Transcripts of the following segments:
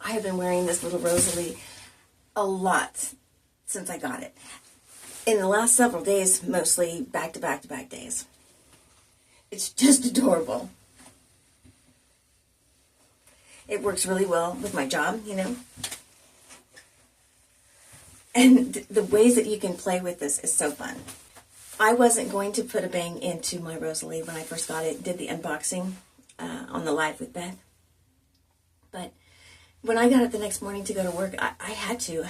I have been wearing this little Rosalie a lot since I got it. In the last several days, mostly back-to-back-to-back days. It's just adorable. It works really well with my job, you know. And the ways that you can play with this is so fun. I wasn't going to put a bang into my Rosalie when I first got it, did the unboxing on the live with Beth. But when I got up the next morning to go to work, I had to.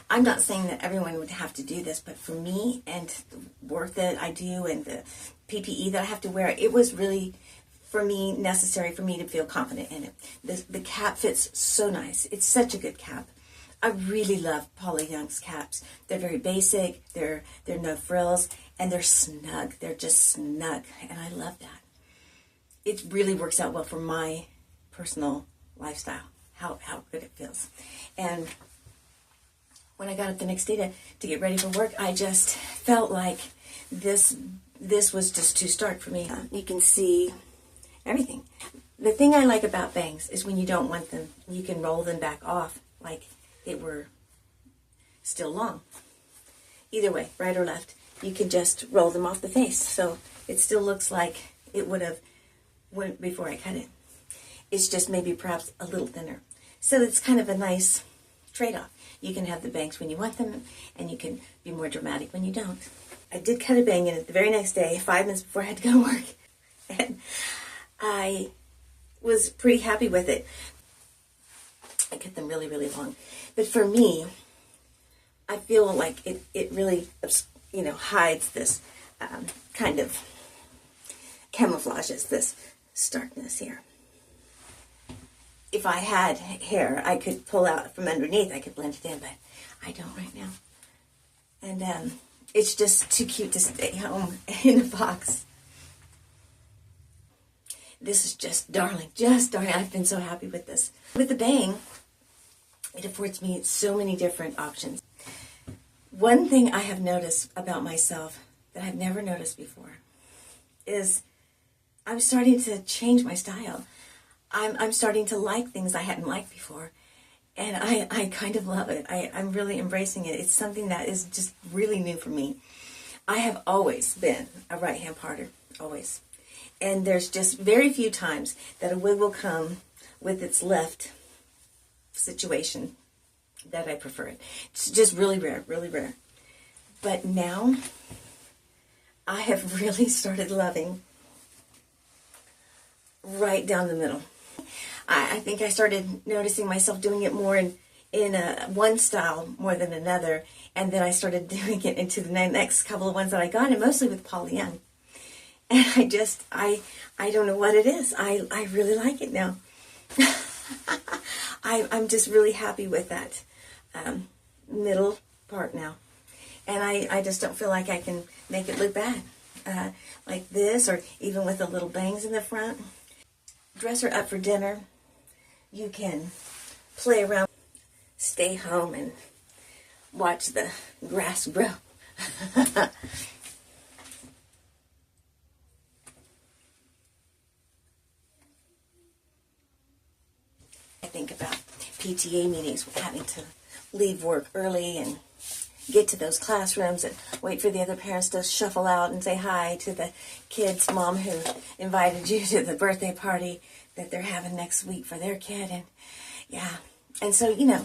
I'm not saying that everyone would have to do this, but for me and the work that I do and the PPE that I have to wear, it was really, for me, necessary for me to feel confident in it. The cap fits so nice. It's such a good cap. I really love Paula Young's caps. They're very basic, they're no frills, and they're snug. They're just snug, and I love that. It really works out well for my personal lifestyle, how good it feels. And when I got up the next day to get ready for work, I just felt like this was just too stark for me. You can see everything. The thing I like about bangs is when you don't want them, you can roll them back off like they were still long. Either way, right or left, you can just roll them off the face. So it still looks like it would have went before I cut it. It's just maybe perhaps a little thinner. So it's kind of a nice trade-off. You can have the bangs when you want them, and you can be more dramatic when you don't. I did cut a bang in it the very next day, 5 minutes before I had to go to work. And I was pretty happy with it. I cut them really, really long. But for me, I feel like it really, you know, hides this kind of camouflages this starkness here. If I had hair, I could pull out from underneath. I could blend it in, but I don't right now. And it's just too cute to stay home in a box. This is just darling, just darling. I've been so happy with this. With the bang, it affords me so many different options. One thing I have noticed about myself that I've never noticed before is I'm starting to change my style. I'm starting to like things I hadn't liked before. And I kind of love it. I'm really embracing it. It's something that is just really new for me. I have always been a right-hand parter, always. And there's just very few times that a wig will come with its left situation that I prefer it. It's just really rare, really rare. But now, I have really started loving right down the middle. I think I started noticing myself doing it more in one style more than another, and then I started doing it into the next couple of ones that I got, and mostly with Paula Young. And I don't know what it is. I really like it now. I'm just really happy with that middle part now. And I just don't feel like I can make it look bad. Like this, or even with the little bangs in the front. Dress her up for dinner. You can play around, stay home, and watch the grass grow. I think about PTA meetings, having to leave work early and get to those classrooms and wait for the other parents to shuffle out and say hi to the kid's mom who invited you to the birthday party that they're having next week for their kid. And yeah, and so, you know,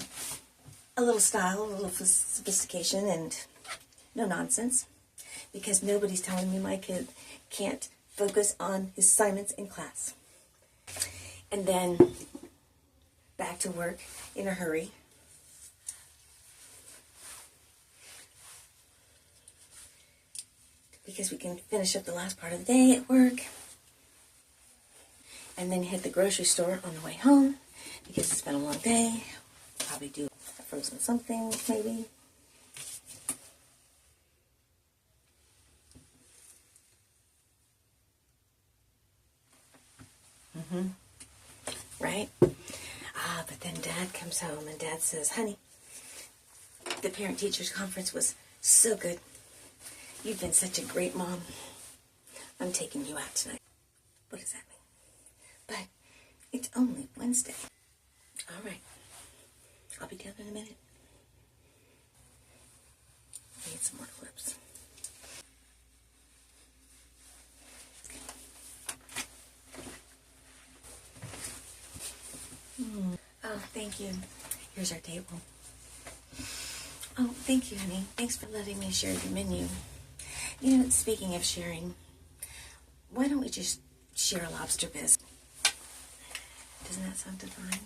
a little style, a little sophistication, and no nonsense, because nobody's telling me my kid can't focus on his assignments in class. And then back to work in a hurry. Because we can finish up the last part of the day at work. And then hit the grocery store on the way home, because it's been a long day. Probably do a frozen something, maybe. Right? But then Dad comes home and Dad says, honey, the parent-teachers conference was so good. You've been such a great mom. I'm taking you out tonight. What does that mean? But it's only Wednesday. All right. I'll be down in a minute. I need some more clips. Oh, thank you. Here's our table. Oh, thank you, honey. Thanks for letting me share your menu. You know, speaking of sharing, why don't we just share a lobster bisque? Doesn't that sound divine?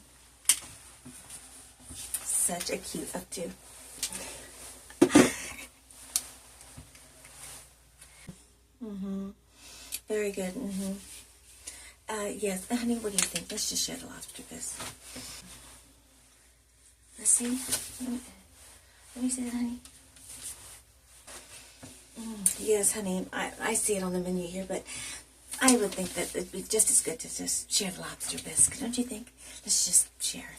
Such a cute updo. Very good. Yes, honey, what do you think? Let's just share the lobster bisque. Let's see. Let me see it, honey. Yes, honey, I see it on the menu here, but I would think that it'd be just as good to just share the lobster bisque, don't you think? Let's just share.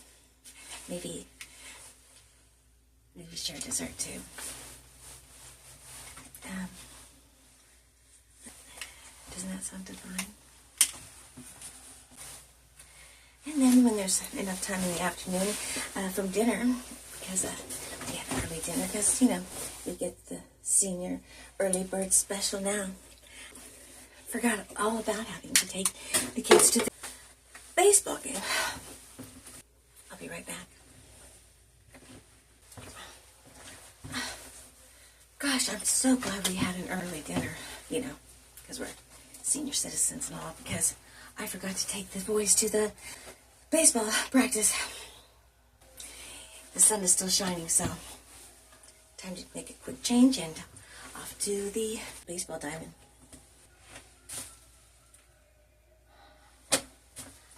Maybe share dessert too. Doesn't that sound divine? And then when there's enough time in the afternoon from dinner, because we have early dinner, because, you know, we get the senior early bird special now. Forgot all about having to take the kids to the baseball game. I'll be right back. Gosh, I'm so glad we had an early dinner, you know, because we're senior citizens and all, because I forgot to take the boys to the baseball practice. The sun is still shining, so time to make a quick change and off to the baseball diamond.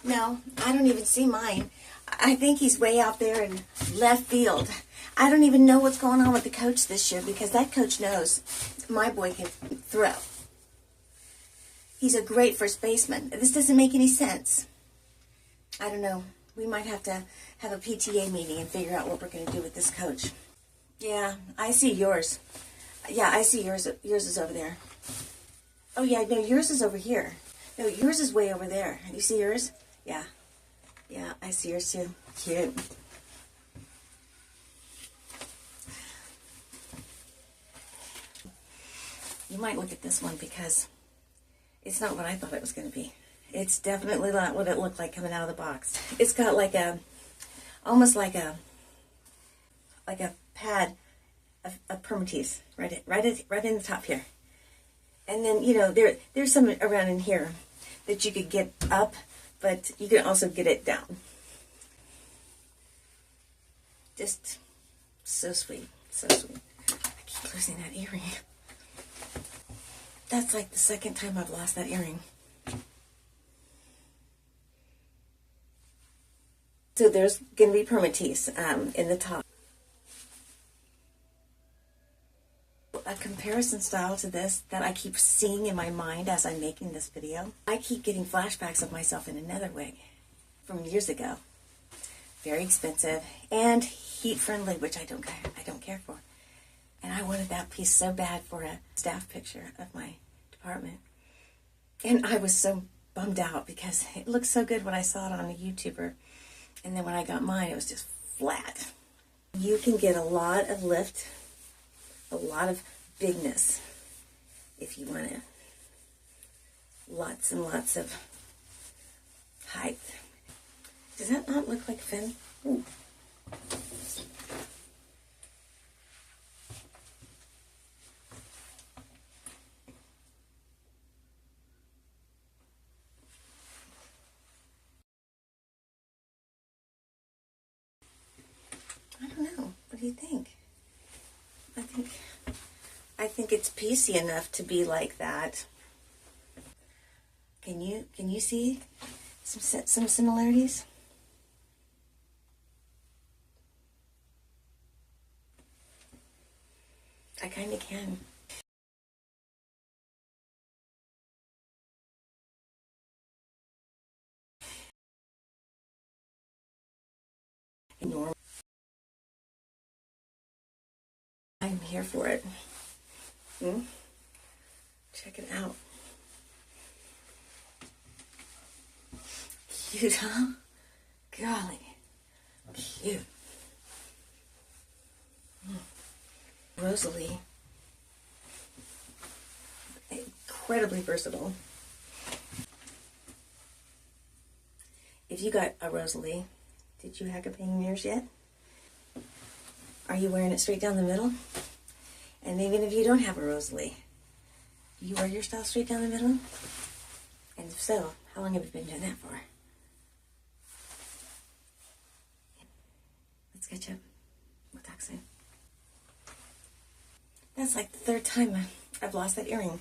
No, I don't even see mine. I think he's way out there in left field. I don't even know what's going on with the coach this year, because that coach knows my boy can throw. He's a great first baseman. This doesn't make any sense. I don't know. We might have to have a PTA meeting and figure out what we're going to do with this coach. Yeah, I see yours. Yeah, I see yours. Yours is over there. Oh, yeah, no, yours is over here. No, yours is way over there. You see yours? Yeah. Yeah, I see yours too. Cute. You might look at this one because it's not what I thought it was going to be. It's definitely not what it looked like coming out of the box. It's got like almost like a pad of permatease right in the top here. And then, you know, there's some around in here that you could get up, but you can also get it down. Just so sweet, so sweet. I keep losing that earring. That's like the second time I've lost that earring. So there's going to be permatease in the top. A comparison style to this that I keep seeing in my mind as I'm making this video. I keep getting flashbacks of myself in another wig from years ago. Very expensive and heat friendly, which I don't care for. And I wanted that piece so bad for a staff picture of my department. And I was so bummed out because it looked so good when I saw it on a YouTuber. And then when I got mine, it was just flat. You can get a lot of lift, a lot of bigness if you want it. Lots and lots of height. Does that not look like Finn? Ooh. I don't know. What do you think? I think it's piecey enough to be like that. Can you see some similarities? I kind of can. Normal. I'm here for it. Check it out. Cute, huh? Golly. Cute. Rosalie. Incredibly versatile. If you got a Rosalie, did you hack a bang in yours yet? Are you wearing it straight down the middle? And even if you don't have a Rosalie, do you wear your style straight down the middle? And if so, how long have you been doing that for? Let's catch up. We'll talk soon. That's like the third time I've lost that earring.